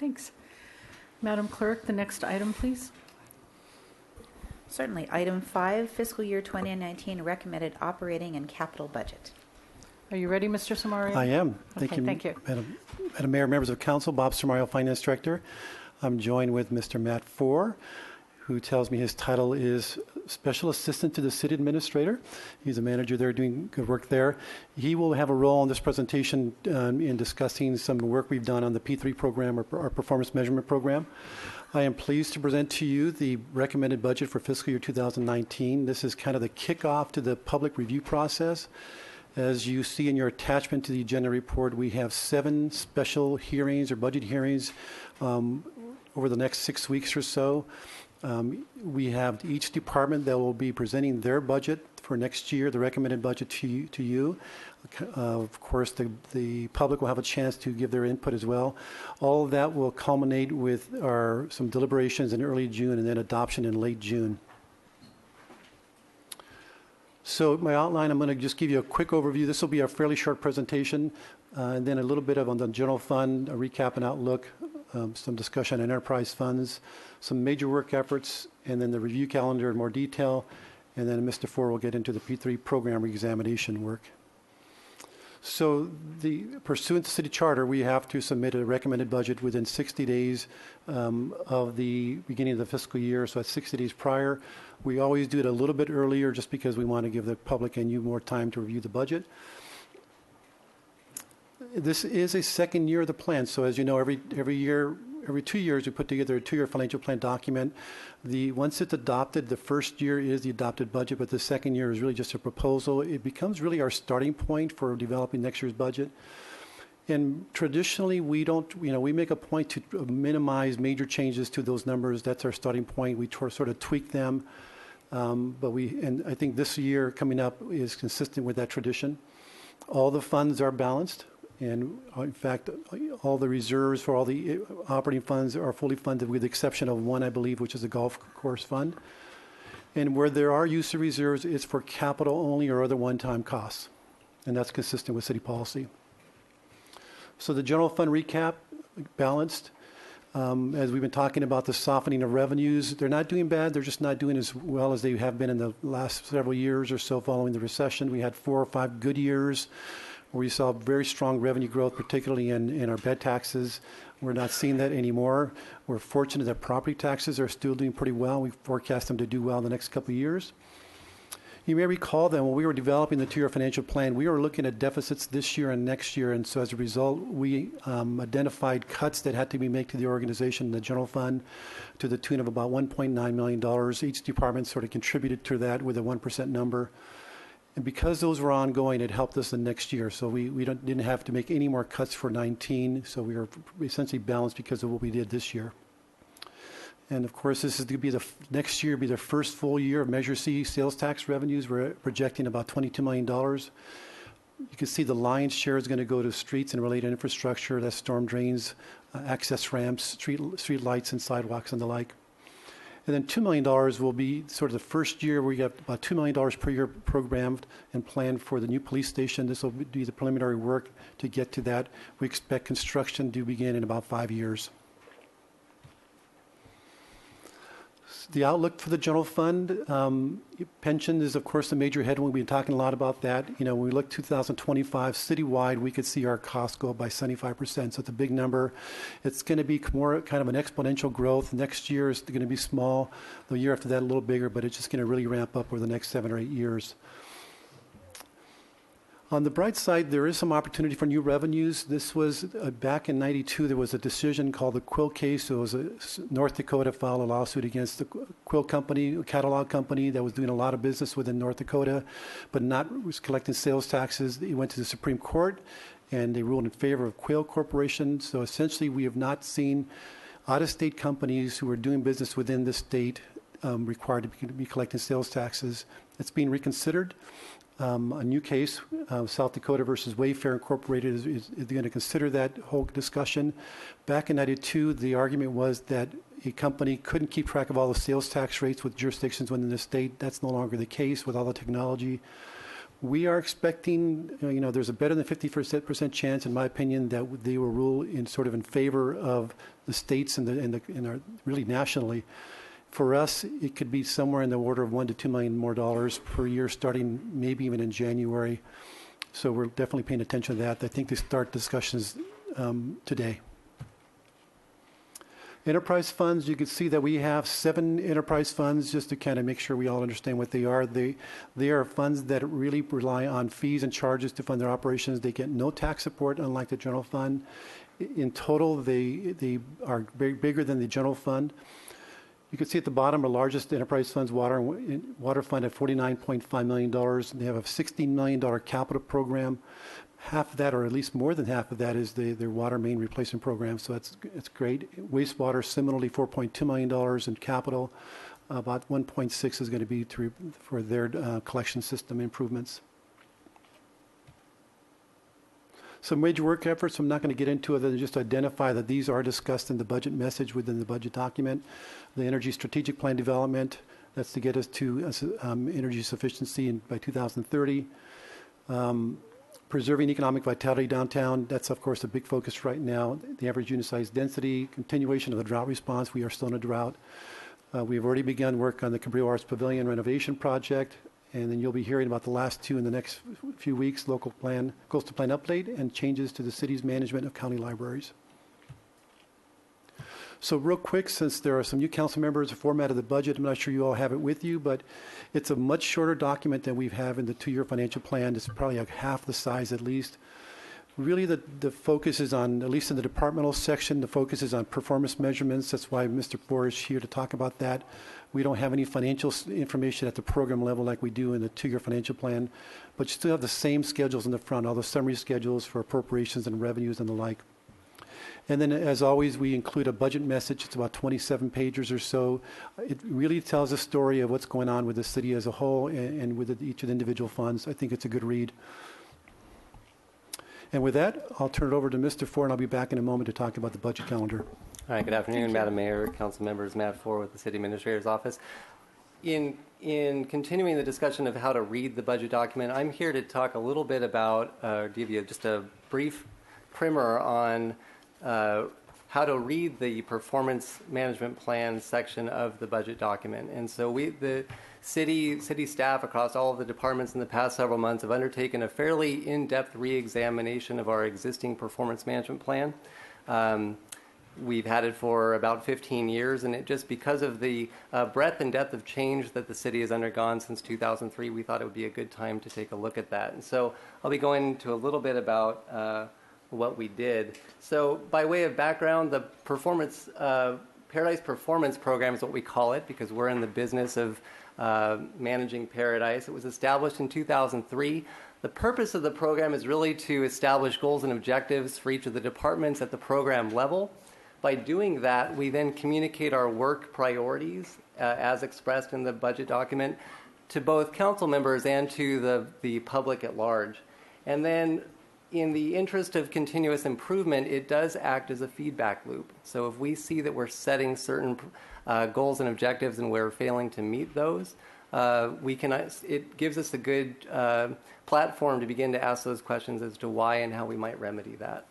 Thanks. Madam Clerk, the next item, please. Certainly. Item 5, fiscal year 2019 recommended operating and capital budget. Are you ready, Mr. Samario? I am. Thank you, Thank you. Madam Mayor, members of council, Bob Samario, Finance Director. I'm joined with Mr. Matt Four, who tells me his title is Special Assistant to the City Administrator. He's a manager there doing good work there. He will have a role in this presentation in discussing some of the work we've done on the P3 program, or our performance measurement program. I am pleased to present to you the recommended budget for fiscal year 2019. This is kind of the kickoff to the public review process. As you see in your attachment to the agenda report, we have 7 special hearings or budget hearings over the next 6 weeks or so. We have each department that will be presenting their budget for next year, the recommended budget to you. Of course, the public will have a chance to give their input as well. All of that will culminate with some deliberations in early June and then adoption in late June. So my outline, I'm going to just give you a quick overview. This will be a fairly short presentation, and then a little bit on the general fund, a recap and outlook, some discussion on enterprise funds, some major work efforts, and then the review calendar in more detail, and then Mr. Four will get into the P3 program examination work. So pursuant to city charter, we have to submit a recommended budget within 60 days of the beginning of the fiscal year, so that's 60 days prior. We always do it a little bit earlier just because we want to give the public and you more time to review the budget. This is a second year of the plan, so as you know, every 2 years we put together a 2-year financial plan document. Once it's adopted, the first year is the adopted budget, but the second year is really just a proposal. It becomes really our starting point for developing next year's budget. And traditionally, we make a point to minimize major changes to those numbers. That's our starting point. We sort of tweak them, and I think this year coming up is consistent with that tradition. All the funds are balanced. And in fact, all the reserves for all the operating funds are fully funded with the exception of one, I believe, which is the golf course fund. And where there are use of reserves, it's for capital only or other one-time costs. And that's consistent with city policy. So the general fund recap, balanced. As we've been talking about the softening of revenues, they're not doing bad. They're just not doing as well as they have been in the last several years or so following the recession. We had 4 or 5 good years where we saw very strong revenue growth, particularly in our bed taxes. We're not seeing that anymore. We're fortunate that property taxes are still doing pretty well. We forecast them to do well in the next couple of years. You may recall that when we were developing the 2-year financial plan, we were looking at deficits this year and next year, and so as a result, we identified cuts that had to be made to the organization in the general fund to the tune of about $1.9 million. Each department sort of contributed to that with a 1% number. And because those were ongoing, it helped us the next year. So we didn't have to make any more cuts for 19. So we were essentially balanced because of what we did this year. And of course, this is going to be next year be the first full year of Measure C sales tax revenues. We're projecting about $22 million. You can see the lion's share is going to go to streets and related infrastructure. That's storm drains, access ramps, street lights and sidewalks and the like. And then $2 million will be sort of the first year where we have about $2 million per year programmed and planned for the new police station. This will be the preliminary work to get to that. We expect construction to begin in about 5 years. The outlook for the general fund, pension is, of course, a major headwind. We've been talking a lot about that. When we look 2025 citywide, we could see our costs go up by 75%. So it's a big number. It's going to be more kind of an exponential growth. Next year is going to be small. The year after that, a little bigger, but it's just going to really ramp up over the next 7 or 8 years. On the bright side, there is some opportunity for new revenues. This was back in 92, there was a decision called the Quill case. It was North Dakota filed a lawsuit against the Quill company, a catalog company that was doing a lot of business within North Dakota, but was collecting sales taxes. It went to the Supreme Court, and they ruled in favor of Quill Corporation. So essentially, we have not seen out-of-state companies who are doing business within the state required to be collecting sales taxes. It's being reconsidered. A new case, South Dakota versus Wayfair Incorporated, is going to consider that whole discussion. Back in 92, the argument was that a company couldn't keep track of all the sales tax rates with jurisdictions within the state. That's no longer the case with all the technology. We are expecting, there's a better than 50% chance, in my opinion, that they will rule in sort of in favor of the states and our, really nationally. For us, it could be somewhere in the order of $1 to $2 million more per year, starting maybe even in January. So we're definitely paying attention to that. I think they start discussions today. Enterprise funds, you can see that we have 7 enterprise funds, just to kind of make sure we all understand what they are. They are funds that really rely on fees and charges to fund their operations. They get no tax support, unlike the general fund. In total, they are bigger than the general fund. You can see at the bottom, our largest enterprise funds, water fund at $49.5 million. They have a $16 million capital program. Half of that, or at least more than half of that, is their water main replacement program. So it's great. Wastewater, similarly, $4.2 million in capital. About 1.6 is going to be for their collection system improvements. Some major work efforts I'm not going to get into other than just identify that these are discussed in the budget message within the budget document. The energy strategic plan development, that's to get us to energy sufficiency by 2030. Preserving economic vitality downtown, that's of course a big focus right now. The average unit size density, continuation of the drought response, we are still in a drought. We've already begun work on the Cabrillo Arts Pavilion renovation project, and then you'll be hearing about the last 2 in the next few weeks, coastal plan update and changes to the city's management of county libraries. So real quick, since there are some new council members, the format of the budget, I'm not sure you all have it with you, but it's a much shorter document than we have in the 2-year financial plan. It's probably like half the size at least. Really the focus is on, at least in the departmental section, the focus is on performance measurements. That's why Mr. Bohr is here to talk about that. We don't have any financial information at the program level like we do in the 2-year financial plan, but you still have the same schedules in the front, all the summary schedules for appropriations and revenues and the like. And then, as always, we include a budget message. It's about 27 pages or so. It really tells a story of what's going on with the city as a whole and with each of the individual funds. I think it's a good read. And with that, I'll turn it over to Mr. Ford, and I'll be back in a moment to talk about the budget calendar. All right, good afternoon, Madam Mayor, council members. Matt Ford with the City Administrator's Office. In continuing the discussion of how to read the budget document, I'm here to talk a little bit about, give you just a brief primer on how to read the performance management plan section of the budget document. And so the city staff across all of the departments in the past several months have undertaken a fairly in-depth re-examination of our existing performance management plan. We've had it for about 15 years, and it just because of the breadth and depth of change that the city has undergone since 2003, we thought it would be a good time to take a look at that. And so I'll be going into a little bit about what we did. So by way of background, the Paradise Performance Program is what we call it because we're in the business of managing Paradise. It was established in 2003. The purpose of the program is really to establish goals and objectives for each of the departments at the program level. By doing that, we then communicate our work priorities as expressed in the budget document to both council members and to the public at large. And then in the interest of continuous improvement, it does act as a feedback loop. So if we see that we're setting certain goals and objectives and we're failing to meet those, it gives us a good platform to begin to ask those questions as to why and how we might remedy that.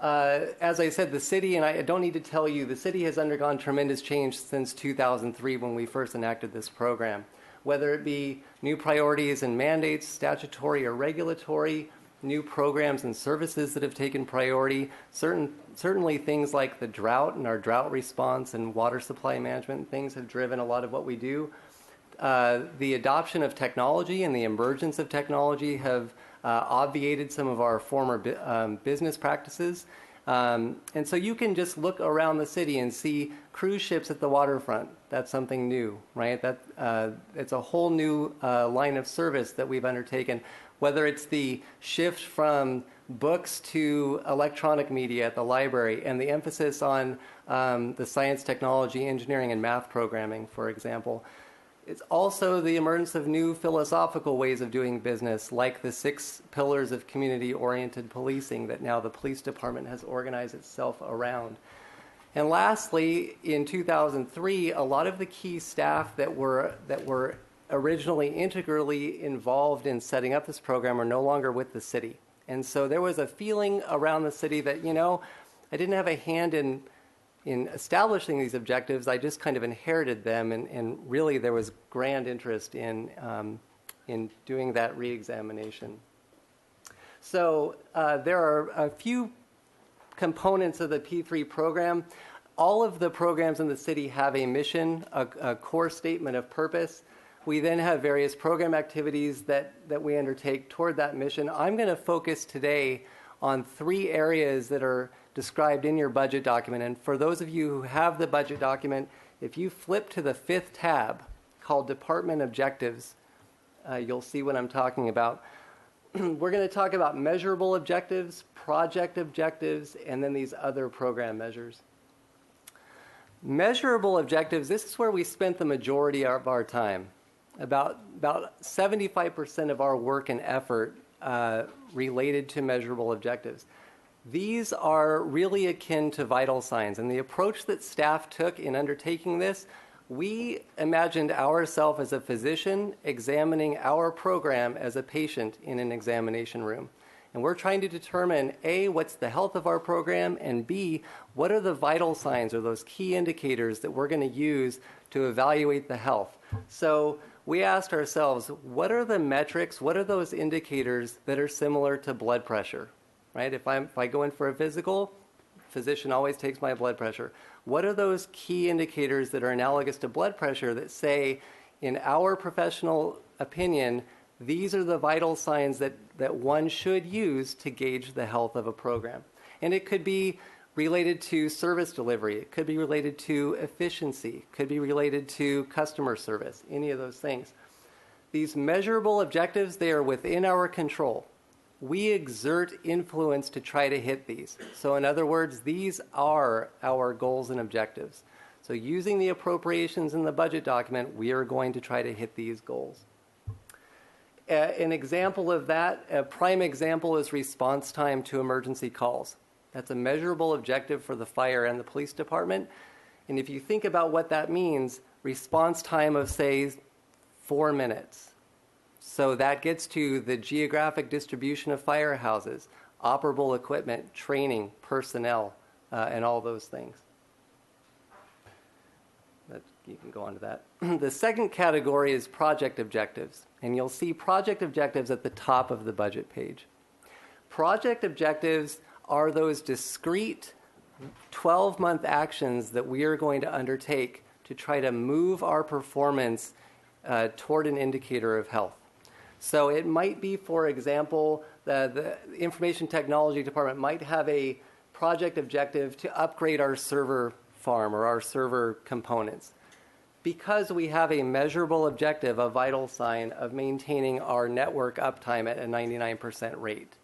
As I said, the city, and I don't need to tell you, the city has undergone tremendous change since 2003 when we first enacted this program. Whether it be new priorities and mandates, statutory or regulatory, new programs and services that have taken priority, certainly things like the drought and our drought response and water supply management things have driven a lot of what we do. The adoption of technology and the emergence of technology have obviated some of our former business practices. And so you can just look around the city and see cruise ships at the waterfront. That's something new, right? It's a whole new line of service that we've undertaken, whether it's the shift from books to electronic media at the library and the emphasis on the science, technology, engineering, and math programming, for example. It's also the emergence of new philosophical ways of doing business, like the 6 pillars of community-oriented policing that now the police department has organized itself around. And lastly, in 2003, a lot of the key staff that were originally integrally involved in setting up this program are no longer with the city. And so there was a feeling around the city that, I didn't have a hand in establishing these objectives. I just kind of inherited them, and really there was grand interest in doing that reexamination. So there are a few components of the P3 program. All of the programs in the city have a mission, a core statement of purpose. We then have various program activities that we undertake toward that mission. I'm going to focus today on 3 areas that are described in your budget document. And for those of you who have the budget document, if you flip to the 5th tab called Department Objectives, you'll see what I'm talking about. We're going to talk about measurable objectives, project objectives, and then these other program measures. Measurable objectives, this is where we spent the majority of our time. About 75% of our work and effort related to measurable objectives. These are really akin to vital signs, and the approach that staff took in undertaking this, we imagined ourselves as a physician examining our program as a patient in an examination room. And we're trying to determine, A, what's the health of our program, and B, what are the vital signs or those key indicators that we're going to use to evaluate the health. So we asked ourselves, what are the metrics, what are those indicators that are similar to blood pressure, right? If I go in for a physical, physician always takes my blood pressure. What are those key indicators that are analogous to blood pressure that say, in our professional opinion, these are the vital signs that one should use to gauge the health of a program? And it could be related to service delivery. It could be related to efficiency. It could be related to customer service, any of those things. These measurable objectives, they are within our control. We exert influence to try to hit these. So in other words, these are our goals and objectives. So using the appropriations in the budget document, we are going to try to hit these goals. An example of that, a prime example is response time to emergency calls. That's a measurable objective for the fire and the police department. And if you think about what that means, response time of, say, 4 minutes. So that gets to the geographic distribution of firehouses, operable equipment, training, personnel, and all those things. You can go on to that. The second category is project objectives, and you'll see project objectives at the top of the budget page. Project objectives are those discrete 12-month actions that we are going to undertake to try to move our performance toward an indicator of health. So it might be, for example, the information technology department might have a project objective to upgrade our server farm or our server components. Because we have a measurable objective, a vital sign of maintaining our network uptime at a 99% rate.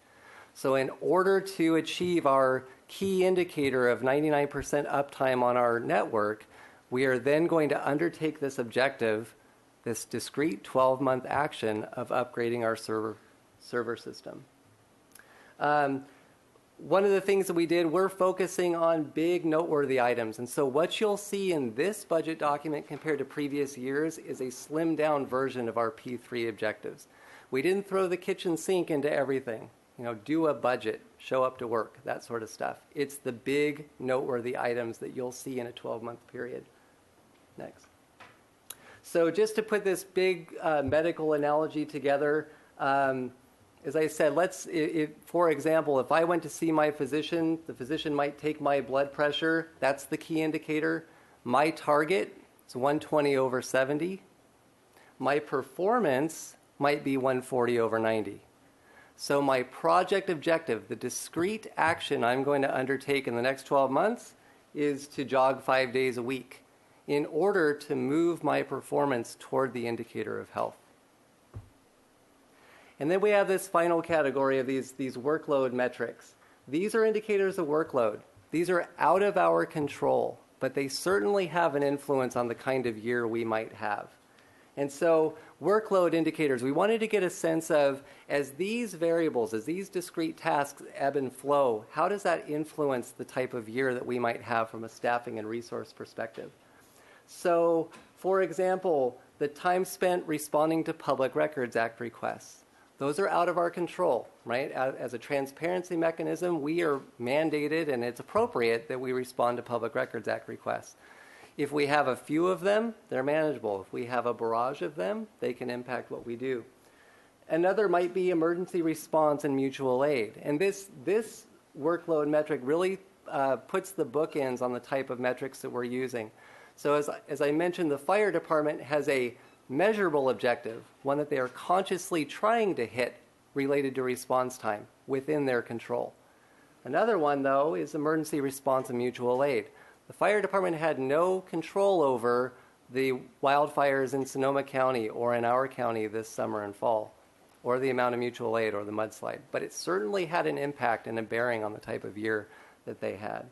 So in order to achieve our key indicator of 99% uptime on our network, we are then going to undertake this objective, this discrete 12-month action of upgrading our server system. One of the things that we did, we're focusing on big noteworthy items. And so what you'll see in this budget document compared to previous years is a slimmed down version of our P3 objectives. We didn't throw the kitchen sink into everything. Do a budget, show up to work, that sort of stuff. It's the big noteworthy items that you'll see in a 12-month period. Next. So just to put this big medical analogy together, as I said, for example, if I went to see my physician, the physician might take my blood pressure. That's the key indicator. My target is 120/70. My performance might be 140/90. So my project objective, the discrete action I'm going to undertake in the next 12 months, is to jog 5 days a week in order to move my performance toward the indicator of health. And then we have this final category of these workload metrics. These are indicators of workload. These are out of our control, but they certainly have an influence on the kind of year we might have. And so workload indicators, we wanted to get a sense of, as these variables, as these discrete tasks ebb and flow, how does that influence the type of year that we might have from a staffing and resource perspective? So, for example, the time spent responding to Public Records Act requests. Those are out of our control, right? As a transparency mechanism, we are mandated, and it's appropriate that we respond to Public Records Act requests. If we have a few of them, they're manageable. If we have a barrage of them, they can impact what we do. Another might be emergency response and mutual aid. And this workload metric really puts the bookends on the type of metrics that we're using. So as I mentioned, the fire department has a measurable objective, one that they are consciously trying to hit related to response time within their control. Another one, though, is emergency response and mutual aid. The fire department had no control over the wildfires in Sonoma County or in our county this summer and fall, or the amount of mutual aid or the mudslide. But it certainly had an impact and a bearing on the type of year that they had.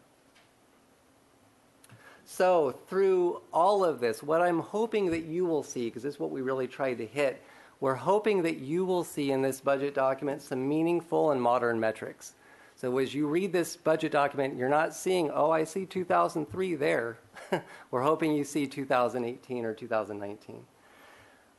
So through all of this, what I'm hoping that you will see, because this is what we really tried to hit, we're hoping that you will see in this budget document some meaningful and modern metrics. So as you read this budget document, you're not seeing, oh, I see 2003 there. We're hoping you see 2018 or 2019.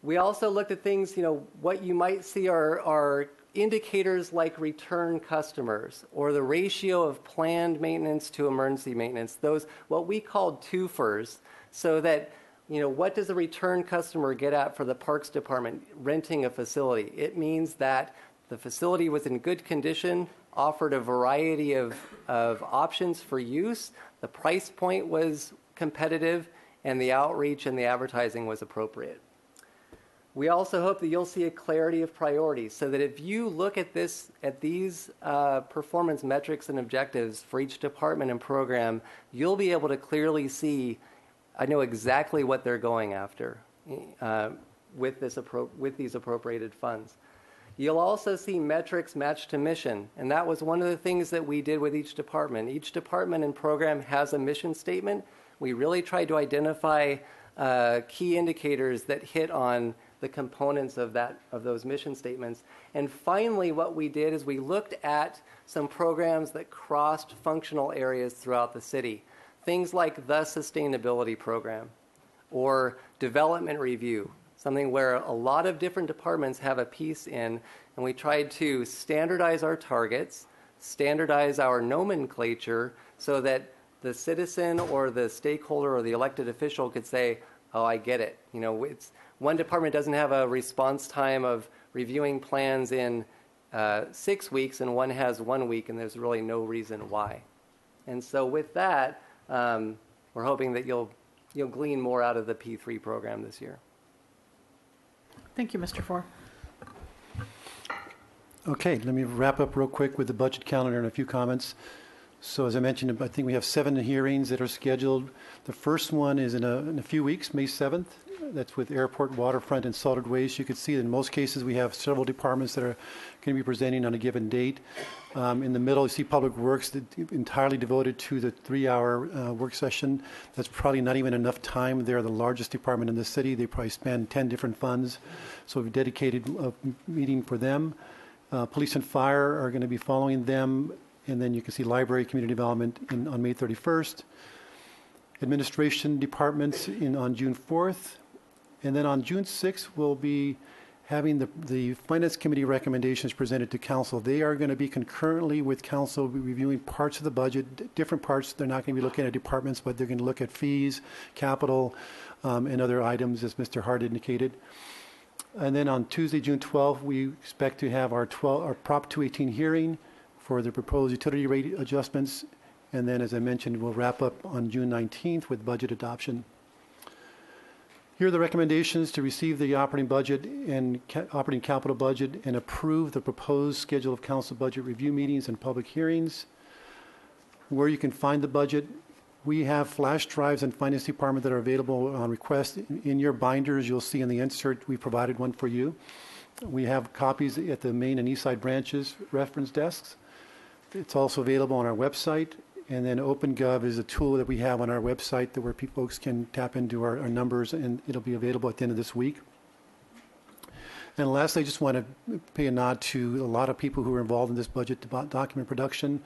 We also looked at things, what you might see are indicators like return customers or the ratio of planned maintenance to emergency maintenance, those what we called twofers, so that, what does a return customer get at for the Parks Department renting a facility? It means that the facility was in good condition, offered a variety of options for use, the price point was competitive, and the outreach and the advertising was appropriate. We also hope that you'll see a clarity of priorities, so that if you look at these performance metrics and objectives for each department and program, you'll be able to clearly see, I know exactly what they're going after with these appropriated funds. You'll also see metrics matched to mission, and that was one of the things that we did with each department. Each department and program has a mission statement. We really tried to identify key indicators that hit on the components of those mission statements. And finally, what we did is we looked at some programs that crossed functional areas throughout the city. Things like the sustainability program or development review, something where a lot of different departments have a piece in, and we tried to standardize our targets, standardize our nomenclature so that the citizen or the stakeholder or the elected official could say, oh, I get it. One department doesn't have a response time of reviewing plans in 6 weeks, and one has 1 week, and there's really no reason why. And so with that, we're hoping that you'll glean more out of the P3 program this year. Thank you, Mr. Four. Okay, let me wrap up real quick with the budget calendar and a few comments. So as I mentioned, I think we have 7 hearings that are scheduled. The first one is in a few weeks, May 7th. That's with airport, waterfront, and solid waste. You can see that in most cases we have several departments that are going to be presenting on a given date. In the middle, you see Public Works entirely devoted to the 3-hour work session. That's probably not even enough time. They're the largest department in the city. They probably span 10 different funds. So we've dedicated a meeting for them. Police and Fire are going to be following them. And then you can see Library, Community Development on May 31st. Administration departments on June 4th. And then on June 6th, we'll be having the Finance Committee recommendations presented to Council. They are going to be concurrently with Council reviewing parts of the budget, different parts. They're not going to be looking at departments, but they're going to look at fees, capital, and other items, as Mr. Hart indicated. And then on Tuesday, June 12th, we expect to have our Prop 218 hearing for the proposed utility rate adjustments. And then, as I mentioned, we'll wrap up on June 19th with budget adoption. Here are the recommendations to receive the operating budget and operating capital budget and approve the proposed schedule of council budget review meetings and public hearings. Where you can find the budget, we have flash drives in Finance Department that are available on request. In your binders, you'll see in the insert, we provided one for you. We have copies at the main and east side branches reference desks. It's also available on our website. And then OpenGov is a tool that we have on our website where folks can tap into our numbers, and it'll be available at the end of this week. And lastly, I just want to pay a nod to a lot of people who are involved in this budget document production.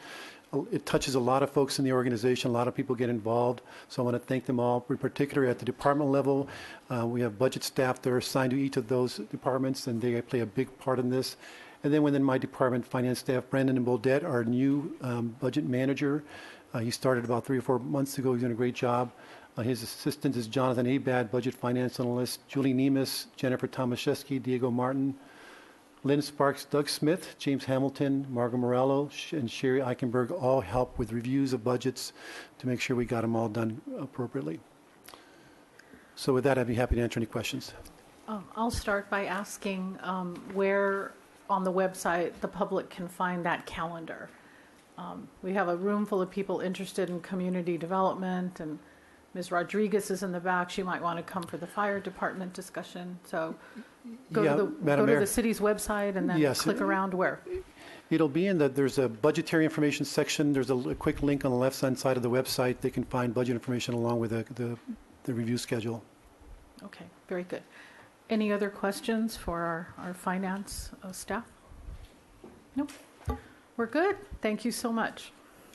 It touches a lot of folks in the organization. A lot of people get involved. So I want to thank them all, in particular at the department level. We have budget staff that are assigned to each of those departments, and they play a big part in this. And then within my department, finance staff, Brandon Boldet, our new budget manager. He started about 3 or 4 months ago. He's doing a great job. His assistant is Jonathan Abad, budget finance analyst, Julie Nemus, Jennifer Tomaszewski, Diego Martin, Lynn Sparks, Doug Smith, James Hamilton, Margot Morello, and Sherry Eichenberg all help with reviews of budgets to make sure we got them all done appropriately. So with that, I'd be happy to answer any questions. I'll start by asking where on the website the public can find that calendar. We have a room full of people interested in community development, and Ms. Rodriguez is in the back. She might want to come for the fire department discussion. So go Madam to Mayor. the city's website and then Yes. click around where? It'll be in there's a budgetary information section. There's a quick link on the left-hand side of the website. They can find budget information along with the review schedule. Okay, very good. Any other questions for our finance staff? Nope. We're good. Thank you so much.